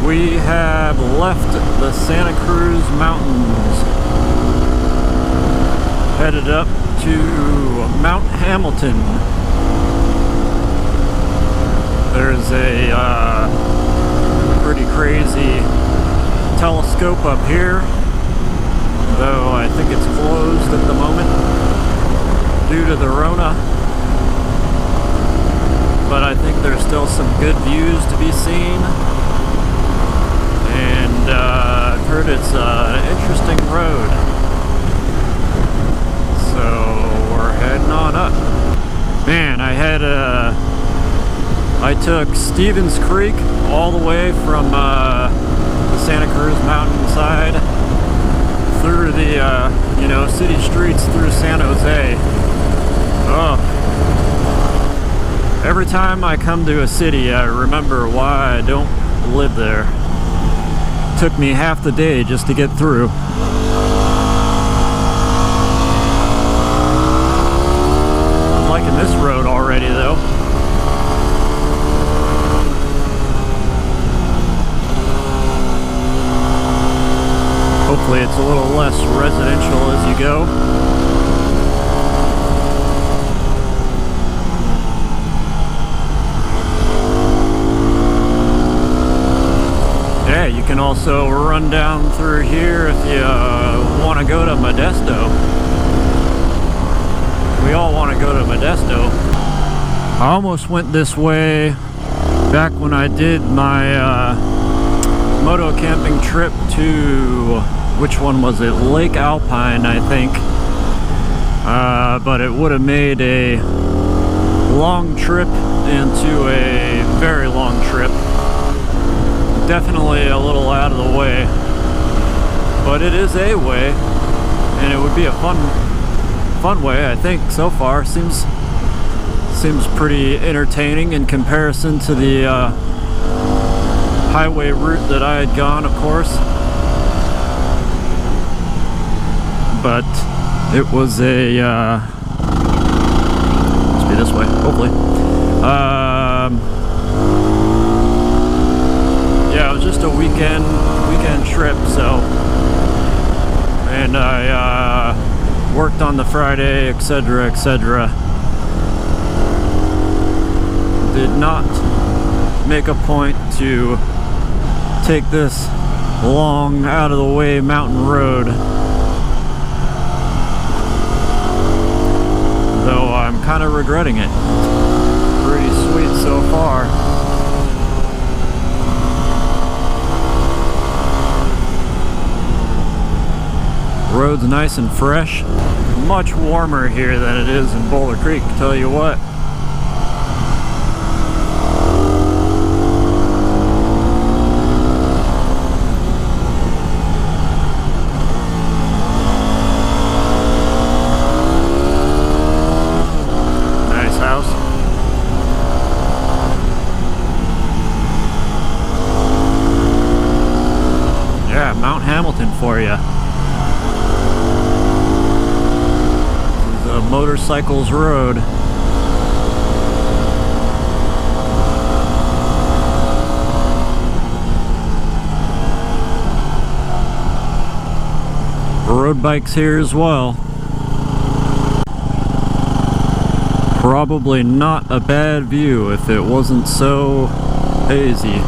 We have left the Santa Cruz Mountains, headed up to Mount Hamilton. There's a pretty crazy telescope up here, though I think it's closed at the moment due to the Rona. But I think there's still some good views to be seen. And I've heard it's an interesting road. So we're heading on up. Man, I took Stevens Creek all the way from the Santa Cruz mountainside through the city streets through San Jose. Oh. Every time I come to a city, I remember why I don't live there. It took me half the day just to get through. I'm liking this road already, though. Hopefully it's a little less residential as you go. Yeah, you can also run down through here if you want to go to Modesto. We all want to go to Modesto. I almost went this way back when I did my moto camping trip to, which one was it? Lake Alpine, I think. But it would have made a long trip into a very long trip. Definitely a little out of the way, but it is a way, and it would be a fun way. I think so far seems pretty entertaining in comparison to the highway route that I had gone, of course. But it was a must be this way, hopefully. Yeah, it was just a weekend trip, so, and I worked on the Friday, etc., etc. Did not make a point to take this long, out of the way mountain road, though I'm kind of regretting it. Pretty sweet so far. Road's nice and fresh. Much warmer here than it is in Boulder Creek, tell you what. Nice house. Yeah, Mount Hamilton for you. Motorcycles Road. Road bikes here as well. Probably not a bad view if it wasn't so hazy.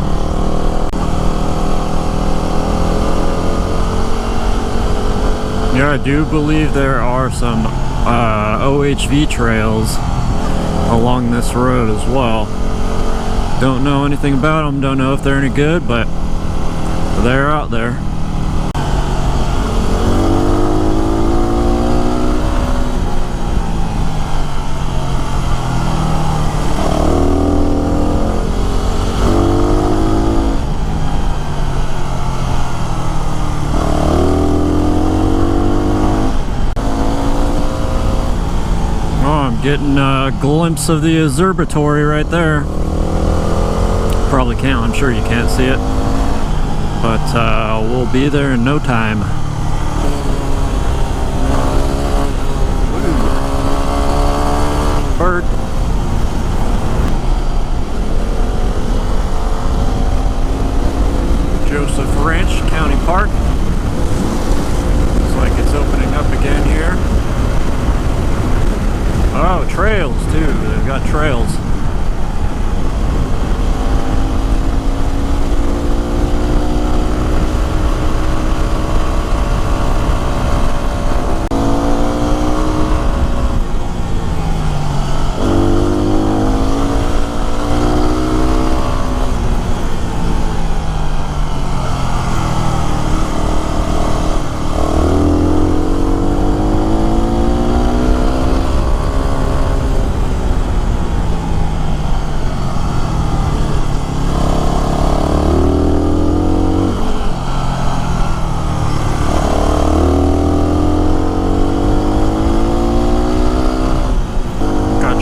Yeah, I do believe there are some OHV trails along this road as well. Don't know anything about them, don't know if they're any good, but they're out there. Getting a glimpse of the observatory right there. Probably can't, I'm sure you can't see it. But we'll be there in no time. Bird. trails too. They've got trails.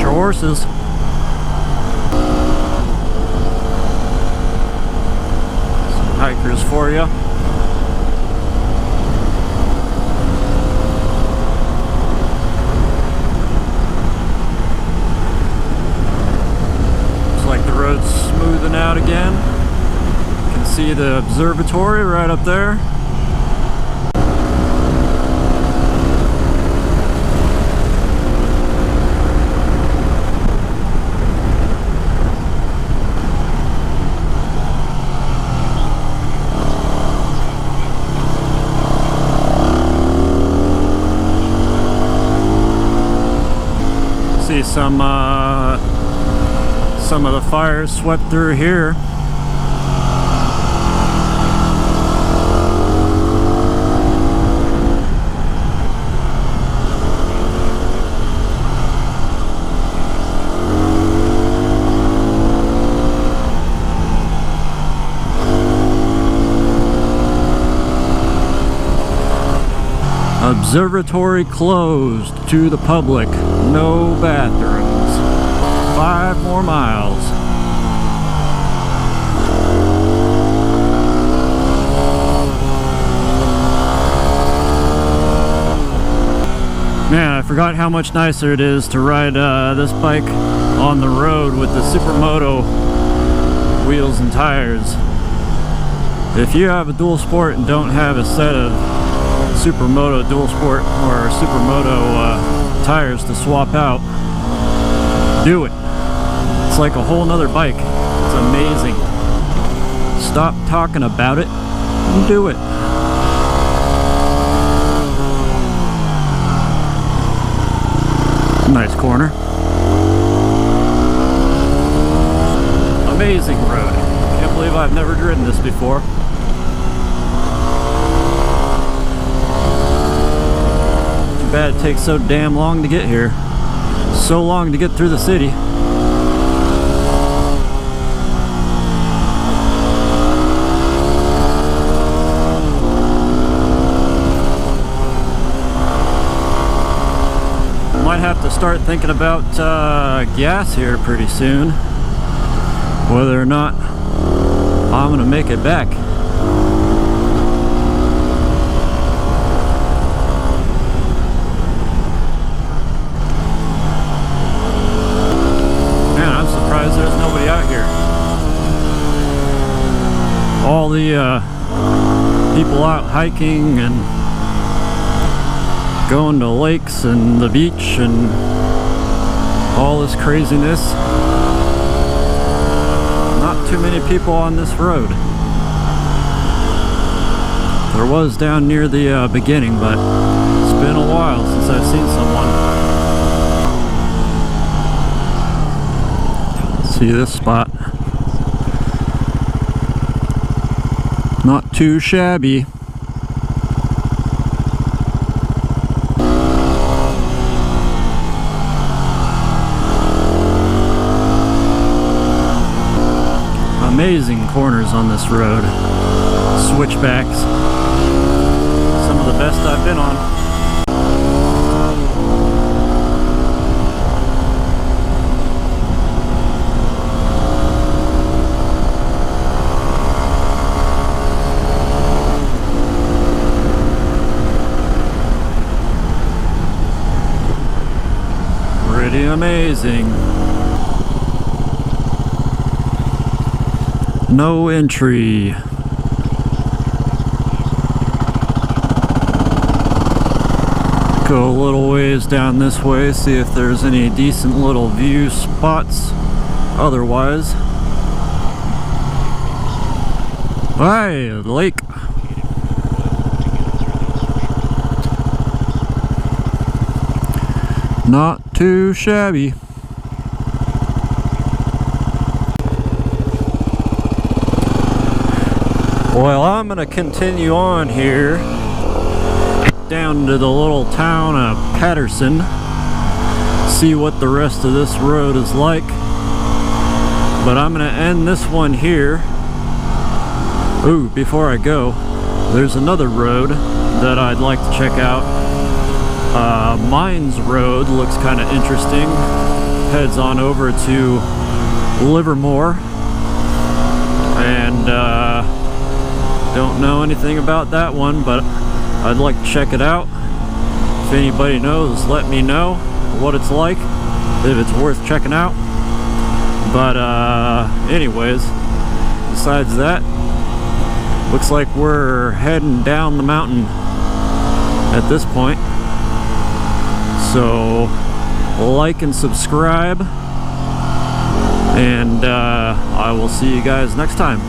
Horses. Some hikers for you. Looks like the road's smoothing out again. You can see the observatory right up there. See some of the fires swept through here. Observatory closed to the public. No bathrooms. 5 more miles. Man, I forgot how much nicer it is to ride this bike on the road with the Supermoto wheels and tires. If you have a dual sport and don't have a set of Supermoto dual sport or Supermoto tires to swap out, do it. It's like a whole nother bike. It's amazing. Stop talking about it and do it. Nice corner. Amazing road. Can't believe I've never ridden this before. Too bad it takes so damn long to get here. So long to get through the city. Might have to start thinking about gas here pretty soon, whether or not I'm gonna make it back. Man, I'm surprised there's nobody out here. All the people out hiking and going to lakes and the beach and all this craziness. Not too many people on this road. There was down near the beginning, but it's been a while since I've seen someone. See this spot? Not too shabby. Amazing corners on this road. Switchbacks. Some of the best I've been on. Pretty amazing. No entry. Go a little ways down this way, see if there's any decent little view spots otherwise. Hey, lake. Not too shabby. Well, I'm gonna continue on here down to the little town of Patterson, see what the rest of this road is like. But I'm gonna end this one here. Ooh, before I go, there's another road that I'd like to check out. Mines Road looks kind of interesting. Heads on over to Livermore, and don't know anything about that one, but I'd like to check it out. If anybody knows, let me know what it's like, if it's worth checking out. But anyways, besides that, looks like we're heading down the mountain at this point. So like and subscribe, and I will see you guys next time.